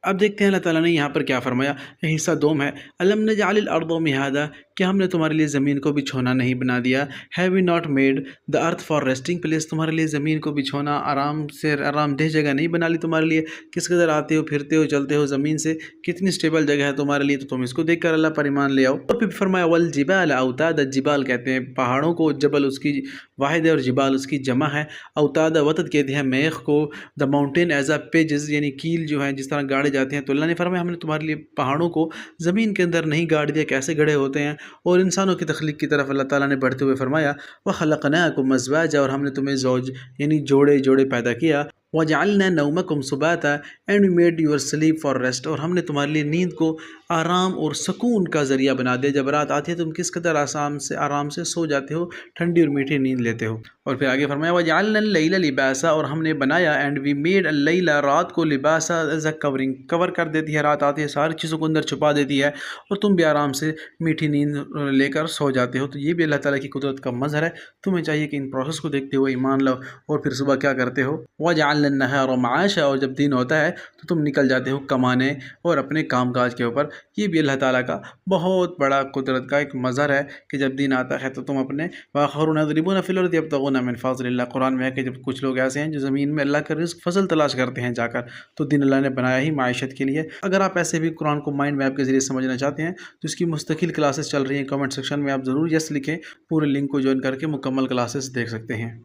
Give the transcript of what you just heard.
अब देखते हैं अल्लाह ताला ने यहाँ पर क्या फरमाया। हिस्सा दोम है, अलम नजअलिल अर्द मिहादा, क्या हमने तुम्हारे लिए ज़मीन को बिछौना नहीं बना दिया। Have we not made the earth for resting place, तुम्हारे लिए ज़मीन को बिछौना आराम से आरामदेह जगह नहीं बना ली तुम्हारे लिए। किस कदर आते हो फिरते हो चलते हो ज़मीन से, कितनी स्टेबल जगह है तुम्हारे लिए, तो तुम इसको देख कर अल्लाह पर ईमान ले आओ। और फिर फरमाया वल जिबाल औताद, जिबाल कहते हैं पहाड़ों को, जबल उसकी वाहिद है और जिबाल उसकी जमा है। औताद वतद कहते हैं मेख को, the mountain as a pegs यानी कील जो है जिस तरह गाड़े जाते हैं। तो अल्लाह ने फरमाया हमने तुम्हारे लिए पहाड़ों को ज़मीन के अंदर नहीं गाड़ दिया, कैसे गड़े होते हैं। और इंसानों की तख्लीक की तरफ अल्लाह ताला ने बढ़ते हुए फरमाया व खलक़नाकुम अज़वाजा, और हमने तुम्हें ज़ौज यानी जोड़े जोड़े पैदा किया। वजअलना नौमकुम सुबाता, and we made your sleep for rest, और हमने तुम्हारे लिए नींद को आराम और सुकून का ज़रिया बना दिया। जब रात आती है तुम किस कदर आराम से सो जाते हो, ठंडी और मीठी नींद लेते हो। और फिर आगे फरमाया वजअलना लैला लिबासा, और हमने बनाया एंड वी मेड लैला, रात को लिबासा एज अ कवरिंग, कवर कर देती है। रात आती है सारी चीज़ों को अंदर छुपा देती है और तुम भी आराम से मीठी नींद लेकर सो जाते हो। तो ये भी अल्लाह ताला की कुदरत का मज़हर है। तुम्हें चाहिए कि इन प्रोसेस को देखते हुए ईमान लो और फिर सुबह क्या करते हो, वजअलना नहार माशा, और जब दिन होता है तो तुम निकल जाते हो कमाने और अपने कामकाज के ऊपर। ये भी अल्लाह ताला का बहुत बड़ा कुदरत का एक मज़हर है कि जब दिन आता है तो तुम अपने वाखरून यज़रिबून फ़िल अर्ज़ि यब्तगून मिन फ़ज़लिल्लाह, कुरान में है कि जब कुछ लोग ऐसे हैं जो ज़मीन में अल्लाह का रिज़्क़ फ़सल तलाश करते हैं जाकर, तो दिन अल्लाह ने बनाया ही माइशत के लिए। अगर आप ऐसे भी कुरान को माइंड मैप के ज़रिए समझना चाहते हैं तो इसकी मुस्तकिल क्लासेस चल रही हैं। कमेंट सेक्शन में आप ज़रूर यस लिखें, पूरे लिंक को ज्वाइन करके मुकम्मल क्लासेस देख सकते हैं।